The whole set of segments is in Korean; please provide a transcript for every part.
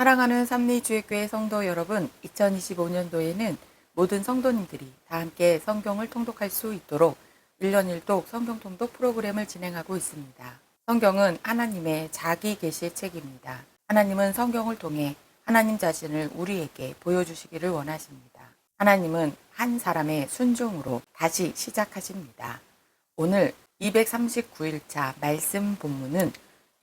사랑하는 삼리주의교회 성도 여러분, 2025년도에는 모든 성도님들이 다 함께 성경을 통독할 수 있도록 1년 1독 성경 통독 프로그램을 진행하고 있습니다. 성경은 하나님의 자기 계시의 책입니다. 하나님은 성경을 통해 하나님 자신을 우리에게 보여주시기를 원하십니다. 하나님은 한 사람의 순종으로 다시 시작하십니다. 오늘 239일차 말씀 본문은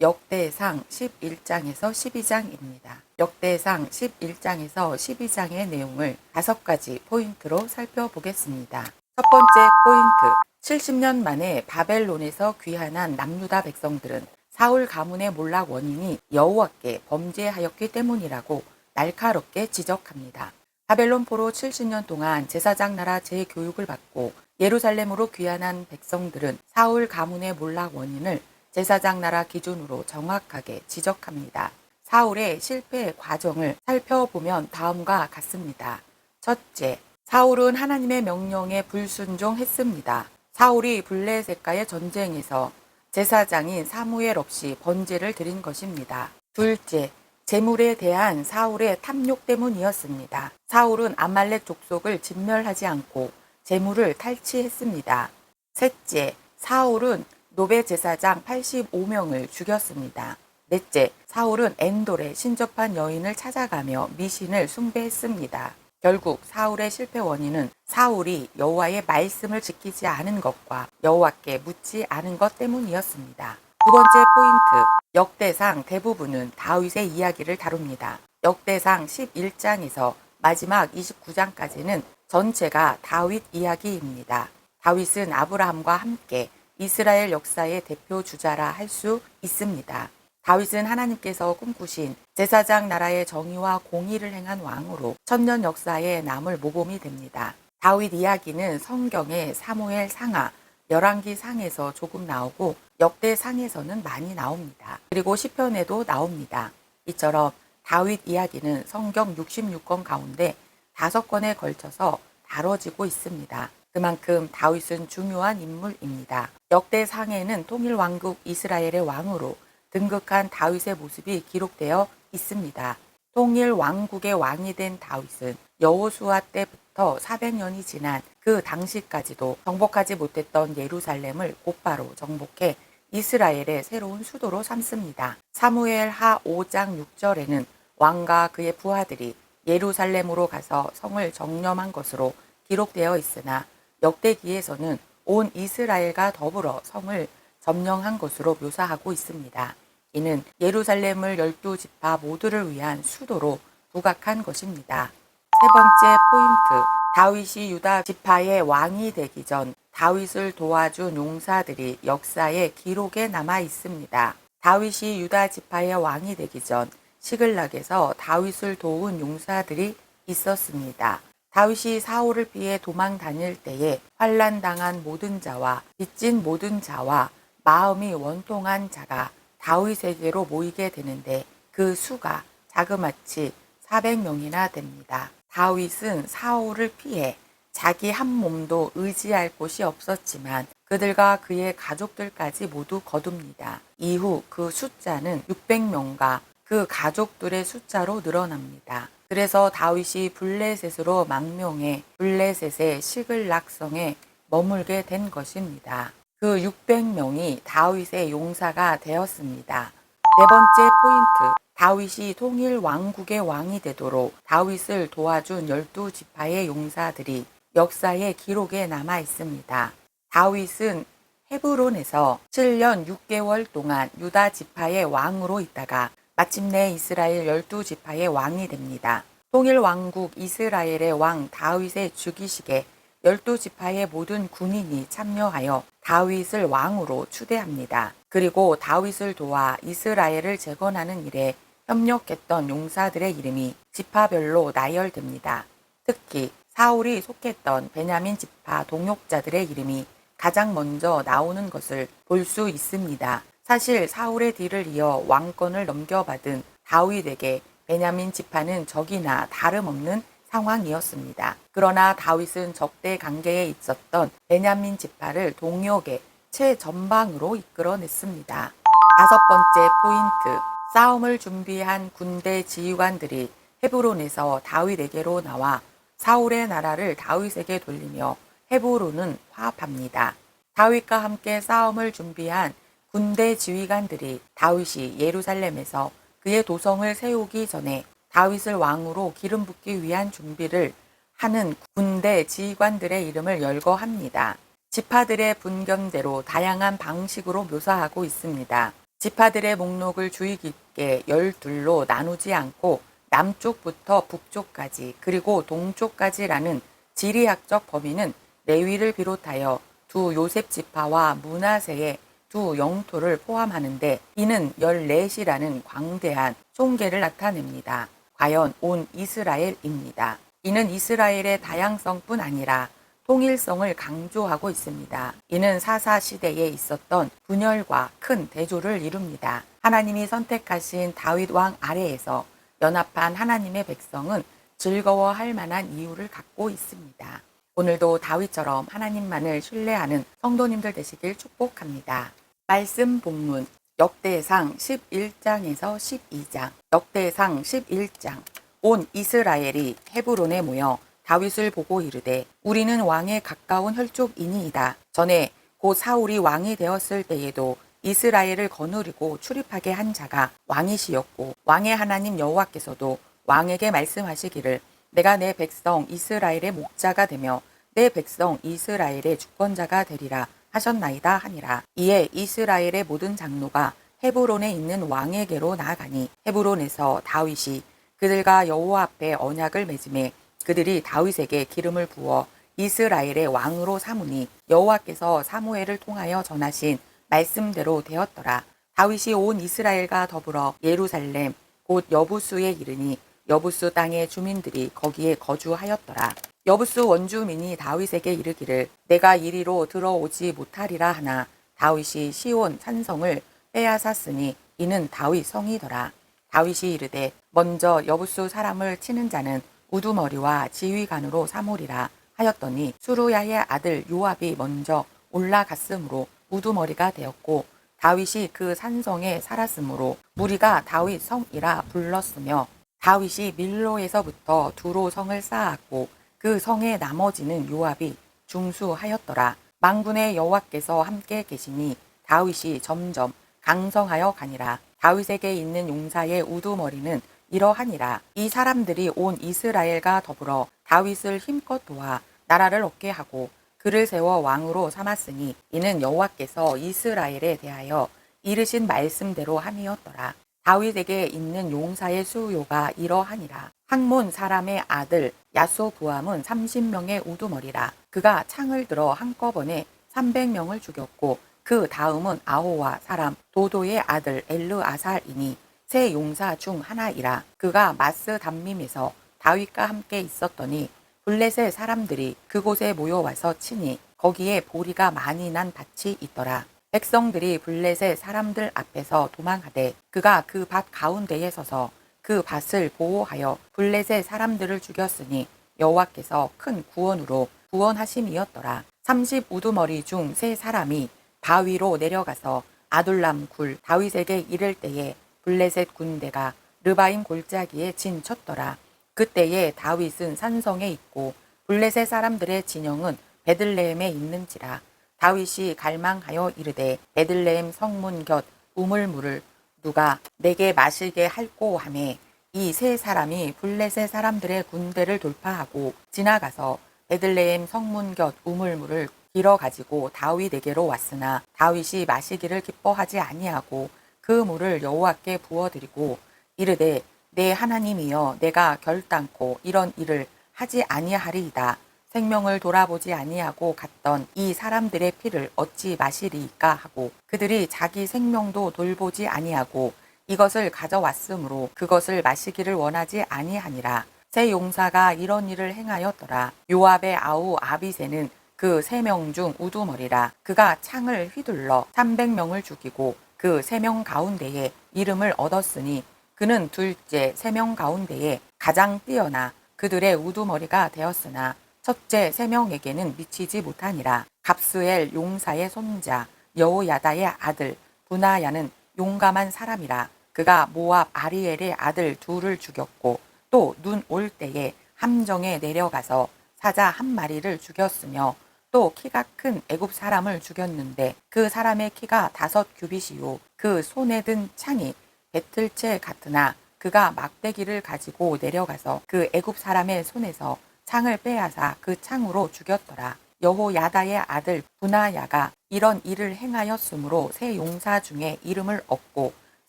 역대상 11장에서 12장입니다. 역대상 11장에서 12장의 내용을 5가지 포인트로 살펴보겠습니다. 첫 번째 포인트, 70년 만에 바벨론에서 귀환한 남유다 백성들은 사울 가문의 몰락 원인이 여호와께 범죄하였기 때문이라고 날카롭게 지적합니다. 바벨론 포로 70년 동안 제사장 나라 재교육을 받고 예루살렘으로 귀환한 백성들은 사울 가문의 몰락 원인을 제사장 나라 기준으로 정확하게 지적합니다. 사울의 실패 과정을 살펴보면 다음과 같습니다. 첫째, 사울은 하나님의 명령에 불순종했습니다. 사울이 블레셋과의 전쟁에서 제사장인 사무엘 없이 번제를 드린 것입니다. 둘째, 재물에 대한 사울의 탐욕 때문이었습니다. 사울은 아말렉 족속을 진멸하지 않고 재물을 탈취했습니다. 셋째, 사울은 노베 제사장 85명을 죽였습니다. 넷째, 사울은 엔돌에 신접한 여인을 찾아가며 미신을 숭배했습니다. 결국 사울의 실패 원인은 사울이 여호와의 말씀을 지키지 않은 것과 여호와께 묻지 않은 것 때문이었습니다. 두 번째 포인트, 역대상 대부분은 다윗의 이야기를 다룹니다. 역대상 11장에서 마지막 29장까지는 전체가 다윗 이야기입니다. 다윗은 아브라함과 함께 이스라엘 역사의 대표 주자라 할 수 있습니다. 다윗은 하나님께서 꿈꾸신 제사장 나라의 정의와 공의를 행한 왕으로 천년 역사에 남을 모범이 됩니다. 다윗 이야기는 성경의 사무엘 상하, 열왕기 상에서 조금 나오고 역대 상에서는 많이 나옵니다. 그리고 시편에도 나옵니다. 이처럼 다윗 이야기는 성경 66권 가운데 5권에 걸쳐서 다뤄지고 있습니다. 그만큼 다윗은 중요한 인물입니다. 역대상에는 통일왕국 이스라엘의 왕으로 등극한 다윗의 모습이 기록되어 있습니다. 통일왕국의 왕이 된 다윗은 여호수아 때부터 400년이 지난 그 당시까지도 정복하지 못했던 예루살렘을 곧바로 정복해 이스라엘의 새로운 수도로 삼습니다. 사무엘하 5장 6절에는 왕과 그의 부하들이 예루살렘으로 가서 성을 정념한 것으로 기록되어 있으나 역대기에서는 온 이스라엘과 더불어 성을 점령한 것으로 묘사하고 있습니다. 이는 예루살렘을 12지파 모두를 위한 수도로 부각한 것입니다. 세 번째 포인트, 다윗이 유다 지파의 왕이 되기 전 다윗을 도와준 용사들이 역사의 기록에 남아 있습니다. 다윗이 유다 지파의 왕이 되기 전 시글락에서 다윗을 도운 용사들이 있었습니다. 다윗이 사울을 피해 도망 다닐 때에 환난당한 모든 자와 빚진 모든 자와 마음이 원통한 자가 다윗에게로 모이게 되는데 그 수가 자그마치 400명이나 됩니다. 다윗은 사울을 피해 자기 한 몸도 의지할 곳이 없었지만 그들과 그의 가족들까지 모두 거둡니다. 이후 그 숫자는 600명과 그 가족들의 숫자로 늘어납니다. 그래서 다윗이 블레셋으로 망명해 블레셋의 시글락성에 머물게 된 것입니다. 그 600명이 다윗의 용사가 되었습니다. 네 번째 포인트, 다윗이 통일 왕국의 왕이 되도록 다윗을 도와준 12지파의 용사들이 역사의 기록에 남아 있습니다. 다윗은 헤브론에서 7년 6개월 동안 유다 지파의 왕으로 있다가 마침내 이스라엘 12지파의 왕이 됩니다. 통일왕국 이스라엘의 왕 다윗의 즉위식에 12지파의 모든 군인이 참여하여 다윗을 왕으로 추대합니다. 그리고 다윗을 도와 이스라엘을 재건하는 일에 협력했던 용사들의 이름이 지파별로 나열됩니다. 특히 사울이 속했던 베냐민 지파 동역자들의 이름이 가장 먼저 나오는 것을 볼 수 있습니다. 사실 사울의 뒤를 이어 왕권을 넘겨받은 다윗에게 베냐민 지파는 적이나 다름없는 상황이었습니다. 그러나 다윗은 적대 관계에 있었던 베냐민 지파를 동역의 최전방으로 이끌어냈습니다. 5번째 포인트, 싸움을 준비한 군대 지휘관들이 헤브론에서 다윗에게로 나와 사울의 나라를 다윗에게 돌리며 헤브론은 화합합니다. 다윗과 함께 싸움을 준비한 군대 지휘관들이 다윗이 예루살렘에서 그의 도성을 세우기 전에 다윗을 왕으로 기름 붓기 위한 준비를 하는 군대 지휘관들의 이름을 열거합니다. 지파들의 분견대로 다양한 방식으로 묘사하고 있습니다. 지파들의 목록을 주의 깊게 12로 나누지 않고 남쪽부터 북쪽까지 그리고 동쪽까지라는 지리학적 범위는 레위를 비롯하여 두 요셉 지파와 므낫세의 두 영토를 포함하는데 이는 14이라는 광대한 총계를 나타냅니다. 과연 온 이스라엘입니다. 이는 이스라엘의 다양성뿐 아니라 통일성을 강조하고 있습니다. 이는 사사 시대에 있었던 분열과 큰 대조를 이룹니다. 하나님이 선택하신 다윗 왕 아래에서 연합한 하나님의 백성은 즐거워할 만한 이유를 갖고 있습니다. 오늘도 다윗처럼 하나님만을 신뢰하는 성도님들 되시길 축복합니다. 말씀 본문 역대상 11장에서 12장. 역대상 11장. 온 이스라엘이 헤브론에 모여 다윗을 보고 이르되 우리는 왕에 가까운 혈족이니이다. 전에 곧 사울이 왕이 되었을 때에도 이스라엘을 거느리고 출입하게 한 자가 왕이시였고 왕의 하나님 여호와께서도 왕에게 말씀하시기를 내가 내 백성 이스라엘의 목자가 되며 내 백성 이스라엘의 주권자가 되리라 하셨나이다 하니라. 이에 이스라엘의 모든 장로가 헤브론에 있는 왕에게로 나아가니 헤브론에서 다윗이 그들과 여호와 앞에 언약을 맺음에 그들이 다윗에게 기름을 부어 이스라엘의 왕으로 삼으니 여호와께서 사무엘을 통하여 전하신 말씀대로 되었더라. 다윗이 온 이스라엘과 더불어 예루살렘 곧 여부수에 이르니 여부수 땅의 주민들이 거기에 거주하였더라. 여부수 원주민이 다윗에게 이르기를 내가 이리로 들어오지 못하리라 하나 다윗이 시온 산성을 빼앗았으니 이는 다윗 성이더라. 다윗이 이르되 먼저 여부수 사람을 치는 자는 우두머리와 지휘관으로 삼으리라 하였더니 수루야의 아들 요압이 먼저 올라갔으므로 우두머리가 되었고 다윗이 그 산성에 살았으므로 무리가 다윗 성이라 불렀으며 다윗이 밀로에서부터 두로 성을 쌓았고 그 성의 나머지는 요압이 중수하였더라. 만군의 여호와께서 함께 계시니 다윗이 점점 강성하여 가니라. 다윗에게 있는 용사의 우두머리는 이러하니라. 이 사람들이 온 이스라엘과 더불어 다윗을 힘껏 도와 나라를 얻게 하고 그를 세워 왕으로 삼았으니 이는 여호와께서 이스라엘에 대하여 이르신 말씀대로 함이었더라. 다윗에게 있는 용사의 수요가 이러하니라. 학몬 사람의 아들 야소부암은 30명의 우두머리라. 그가 창을 들어 한꺼번에 300명을 죽였고 그 다음은 아호와 사람 도도의 아들 엘르아살이니 세 용사 중 하나이라. 그가 마스 담밈에서 다윗과 함께 있었더니 블레셋 사람들이 그곳에 모여와서 치니 거기에 보리가 많이 난 밭이 있더라. 백성들이 블레셋 사람들 앞에서 도망하되 그가 그 밭 가운데에 서서 그 밭을 보호하여 블레셋 사람들을 죽였으니 여호와께서 큰 구원으로 구원하심이었더라. 30 우두머리 중 세 사람이 바위로 내려가서 아둘람 굴 다윗에게 이를 때에 블레셋 군대가 르바임 골짜기에 진쳤더라. 그때에 다윗은 산성에 있고 블레셋 사람들의 진영은 베들레헴에 있는지라. 다윗이 갈망하여 이르되 베들레헴 성문 곁 우물물을 누가 내게 마시게 할꼬 하매 이 세 사람이 블레셋 사람들의 군대를 돌파하고 지나가서 베들레헴 성문 곁 우물물을 길어 가지고 다윗에게로 왔으나 다윗이 마시기를 기뻐하지 아니하고 그 물을 여호와께 부어드리고 이르되 내 하나님이여 내가 결단코 이런 일을 하지 아니하리이다. 생명을 돌아보지 아니하고 갔던 이 사람들의 피를 어찌 마시리이까 하고 그들이 자기 생명도 돌보지 아니하고 이것을 가져왔으므로 그것을 마시기를 원하지 아니하니라. 세 용사가 이런 일을 행하였더라. 요압의 아우 아비새는 그 3명 중 우두머리라. 그가 창을 휘둘러 300명을 죽이고 그 3명 가운데에 이름을 얻었으니 그는 둘째 3명 가운데에 가장 뛰어나 그들의 우두머리가 되었으나 첫째 3명에게는 미치지 못하니라. 갑스엘 용사의 손자 여호야다의 아들 부나야는 용감한 사람이라. 그가 모압 아리엘의 아들 둘을 죽였고 또 눈 올 때에 함정에 내려가서 사자 한 마리를 죽였으며 또 키가 큰 애굽 사람을 죽였는데 그 사람의 키가 5규빗이요 그 손에 든 창이 배틀채 같으나 그가 막대기를 가지고 내려가서 그 애굽 사람의 손에서 창을 빼앗아 그 창으로 죽였더라. 여호야다의 아들 분하야가 이런 일을 행하였으므로 세 용사 중에 이름을 얻고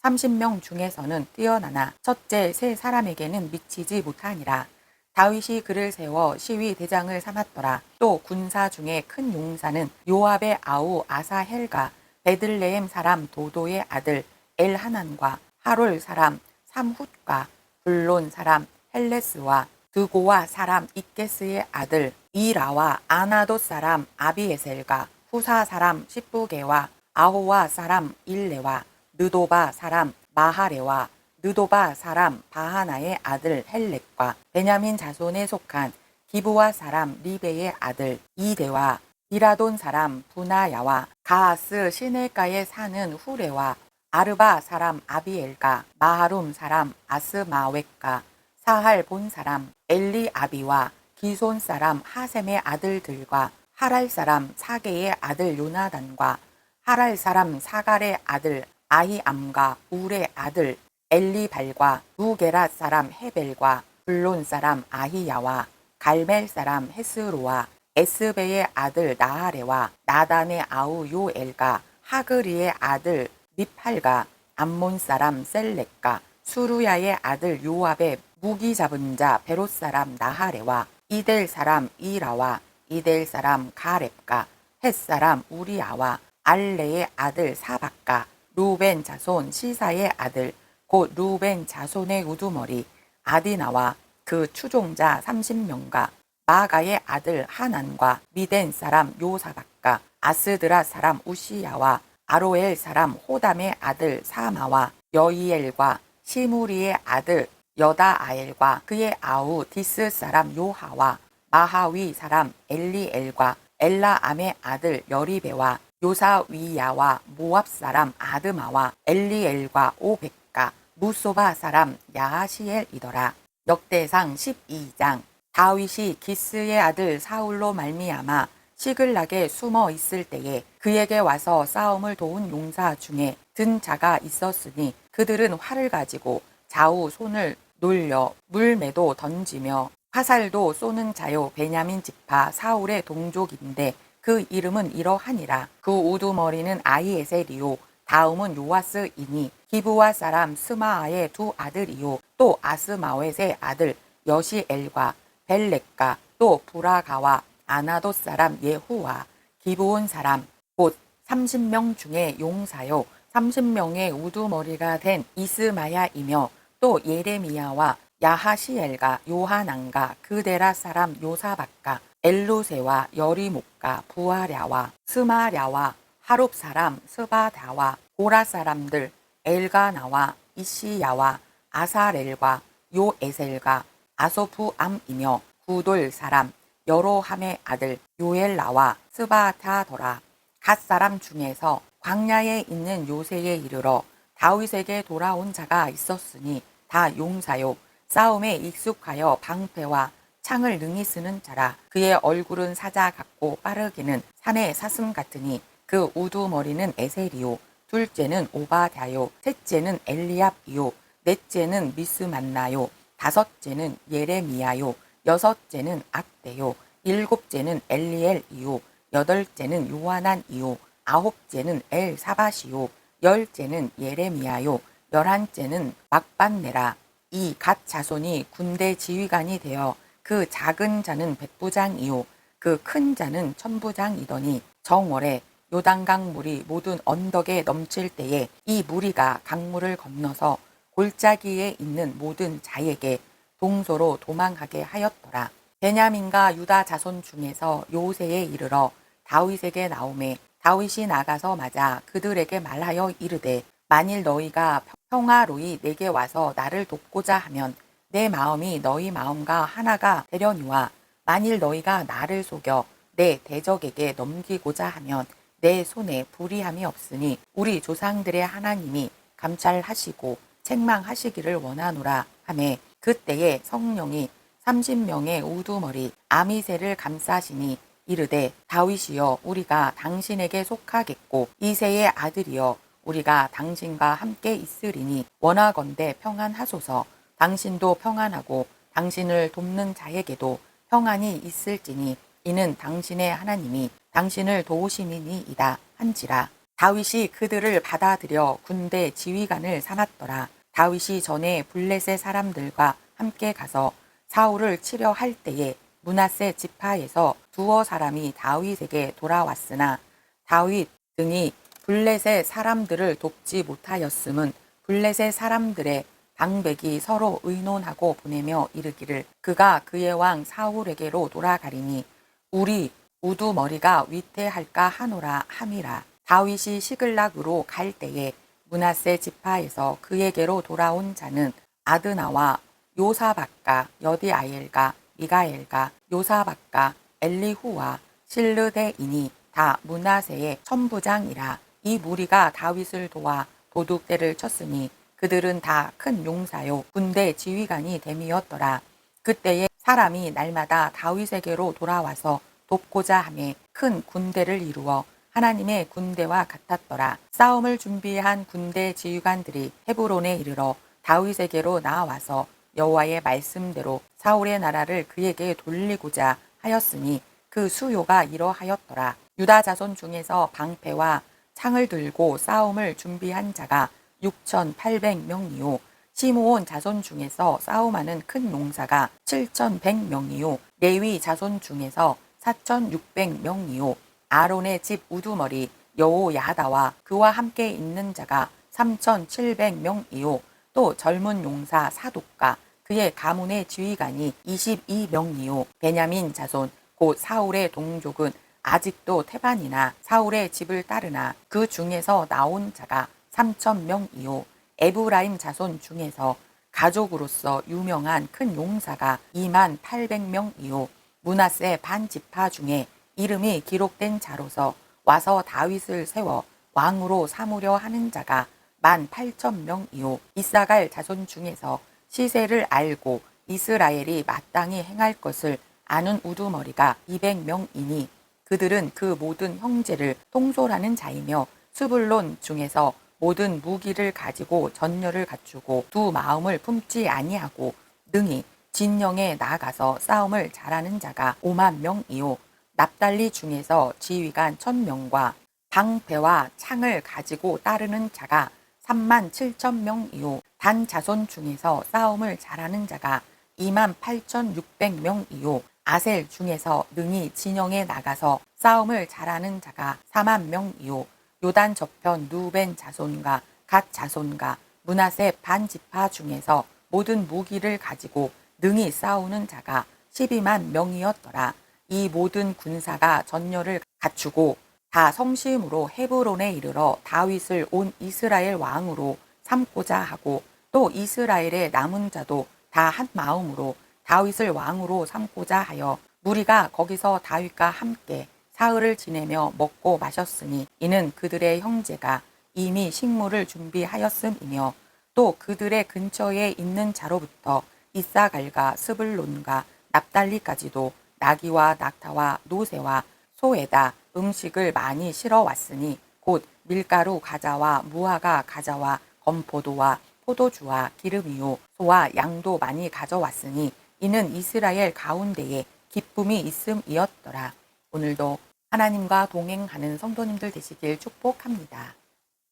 30명 중에서는 뛰어나나 첫째 세 사람에게는 미치지 못하니라. 다윗이 그를 세워 시위 대장을 삼았더라. 또 군사 중에 큰 용사는 요압의 아우 아사헬과 베들레헴 사람 도도의 아들 엘하난과 하롤 사람 삼훗과 블론 사람 헬레스와 드고와 사람 이게스의 아들 이라와 아나돗 사람 아비에셀과 후사 사람 십부게와 아호와 사람 일레와 느도바 사람 마하레와 느도바 사람 바하나의 아들 헬렉과 베냐민 자손에 속한 기브와 사람 리베의 아들 이데와 이라돈 사람 분하야와 가하스 시내가에 사는 후레와 아르바 사람 아비엘과 마하룸 사람 아스마웻과 사할 본 사람 엘리아비와 기손 사람 하셈의 아들들과 하랄 사람 사게의 아들 요나단과 하랄 사람 사갈의 아들 아히암과 울의 아들 엘리발과 누게랏 사람 헤벨과 블론 사람 아히야와 갈멜 사람 헤스로와 에스베의 아들 나하레와 나단의 아우 요엘과 하그리의 아들 미팔과 암몬 사람 셀렉과 수루야의 아들 요압의 무기 잡은 자 베롯 사람 나하레와 이델 사람 이라와 이델 사람 가렙과 헷 사람 우리아와 알레의 아들 사박과 루벤 자손 시사의 아들 곧 루벤 자손의 우두머리 아디나와 그 추종자 30명과 마가의 아들 하난과 미덴 사람 요사박과 아스드라 사람 우시야와 아로엘 사람 호담의 아들 사마와 여이엘과 시무리의 아들 여다아엘과 그의 아우 디스 사람 요하와 마하위 사람 엘리엘과 엘라암의 아들 여리베와 요사위야와 모압 사람 아드마와 엘리엘과 오백과 무소바 사람 야하시엘이더라. 역대상 12장. 다윗이 기스의 아들 사울로 말미암아 시글락에 숨어 있을 때에 그에게 와서 싸움을 도운 용사 중에 든 자가 있었으니 그들은 활을 가지고 좌우 손을 놀려 물매도 던지며 화살도 쏘는 자요 베냐민 지파 사울의 동족인데 그 이름은 이러하니라. 그 우두머리는 아히에셀이요 다음은 요아스이니 기브와 사람 스마아의 두 아들이요 또 아스마웻의 아들 여시엘과 벨렉과 또 부라가와 아나돗 사람 예후와 기브온 사람 곧 30명 중에 용사요 30명의 우두머리가 된 이스마야이며 또 예레미야와 야하시엘과 요하난과 그데라 사람 요사박과 엘루세와 여리목과 부하랴와 스마랴와 하룹 사람 스바다와 고라 사람들 엘가나와 이시야와 아사렐과 요에셀과 아소프암이며 구돌 사람 여로함의 아들 요엘라와 스바다더라. 갓 사람 중에서 광야에 있는 요새에 이르러 다윗에게 돌아온 자가 있었으니 다 용사요 싸움에 익숙하여 방패와 창을 능히 쓰는 자라. 그의 얼굴은 사자 같고 빠르기는 산의 사슴 같으니 그 우두머리는 에셀이요 둘째는 오바댜요 셋째는 엘리압이요 넷째는 미스만나요 다섯째는 예레미야요 여섯째는 악대요 일곱째는 엘리엘이요 여덟째는 요하난이요 아홉째는 엘사밧이요 열째는 예레미야요 열한째는 막반네라. 이 갓 자손이 군대 지휘관이 되어 그 작은 자는 백부장이요 그 큰 자는 천부장이더니 정월에 요단강 물이 모든 언덕에 넘칠 때에 이 무리가 강물을 건너서 골짜기에 있는 모든 자에게 동서로 도망하게 하였더라. 베냐민과 유다 자손 중에서 요새에 이르러 다윗에게 나오매 다윗이 나가서 맞아 그들에게 말하여 이르되 만일 너희가 평화로이 내게 와서 나를 돕고자 하면 내 마음이 너희 마음과 하나가 되려니와 만일 너희가 나를 속여 내 대적에게 넘기고자 하면 내 손에 불의함이 없으니 우리 조상들의 하나님이 감찰하시고 책망하시기를 원하노라 하매 그때에 성령이 30명의 우두머리 아미새를 감싸시니 이르되 다윗이여 우리가 당신에게 속하겠고 이새의 아들이여 우리가 당신과 함께 있으리니 원하건대 평안하소서. 당신도 평안하고 당신을 돕는 자에게도 평안이 있을지니 이는 당신의 하나님이 당신을 도우심이니이다 한지라. 다윗이 그들을 받아들여 군대 지휘관을 삼았더라. 다윗이 전에 블레셋 사람들과 함께 가서 사울을 치려 할 때에 므낫세 지파에서 두어 사람이 다윗에게 돌아왔으나 다윗 등이 블레셋 사람들을 돕지 못하였음은 블레셋 사람들의 방백이 서로 의논하고 보내며 이르기를 그가 그의 왕 사울에게로 돌아가리니 우리 우두머리가 위태할까 하노라 함이라. 다윗이 시글락으로 갈 때에 므낫세 지파에서 그에게로 돌아온 자는 아드나와 요사박과 여디아엘과 미가엘과 요사박과 엘리후와 실르데이니 다 므낫세의 천부장이라. 이 무리가 다윗을 도와 도둑대를 쳤으니 그들은 다 큰 용사요 군대 지휘관이 됨이었더라. 그때에 사람이 날마다 다윗에게로 돌아와서 돕고자 하매 큰 군대를 이루어 하나님의 군대와 같았더라. 싸움을 준비한 군대 지휘관들이 헤브론에 이르러 다윗에게로 나와서 여호와의 말씀대로 사울의 나라를 그에게 돌리고자 하였으니 그 수요가 이러하였더라. 유다 자손 중에서 방패와 창을 들고 싸움을 준비한 자가 6,800명이요 시므온 자손 중에서 싸움하는 큰 용사가 7,100명이요 레위 자손 중에서 4,600명이요 아론의 집 우두머리 여호야다와 그와 함께 있는 자가 3,700명이요 또 젊은 용사 사독과 그의 가문의 지휘관이 22명이요 베냐민 자손 곧 사울의 동족은 아직도 태반이나 사울의 집을 따르나 그 중에서 나온 자가 3,000명이요 에브라임 자손 중에서 가족으로서 유명한 큰 용사가 28,000명이요 므낫세 반지파 중에 이름이 기록된 자로서 와서 다윗을 세워 왕으로 삼으려 하는 자가 18,000명이요 이사갈 자손 중에서 시세를 알고 이스라엘이 마땅히 행할 것을 아는 우두머리가 200명이니 그들은 그 모든 형제를 통솔하는 자이며 스불론 중에서 모든 무기를 가지고 전열을 갖추고 두 마음을 품지 아니하고 능히 진영에 나가서 싸움을 잘하는 자가 50,000명이요 납달리 중에서 지휘관 1,000명과 방패와 창을 가지고 따르는 자가 37,000명이요 단 자손 중에서 싸움을 잘하는 자가 28,600명이요 아셀 중에서 능히 진영에 나가서 싸움을 잘하는 자가 40,000명이요 요단 저편 누벤 자손과 갓 자손과 므낫세 반지파 중에서 모든 무기를 가지고 능히 싸우는 자가 120,000명이었더라. 이 모든 군사가 전열을 갖추고 다 성심으로 헤브론에 이르러 다윗을 온 이스라엘 왕으로 삼고자 하고 또 이스라엘의 남은 자도 다 한 마음으로 다윗을 왕으로 삼고자 하여 무리가 거기서 다윗과 함께 사흘을 지내며 먹고 마셨으니 이는 그들의 형제가 이미 식물을 준비하였음이며 또 그들의 근처에 있는 자로부터 이사갈과 스불론과 납달리까지도 나귀와 낙타와 노새와 소에다 음식을 많이 실어 왔으니 곧 밀가루 가자와 무화과 가자와 건포도와 포도주와 기름이요 소와 양도 많이 가져왔으니 이는 이스라엘 가운데에 기쁨이 있음이었더라. 오늘도 하나님과 동행하는 성도님들 되시길 축복합니다.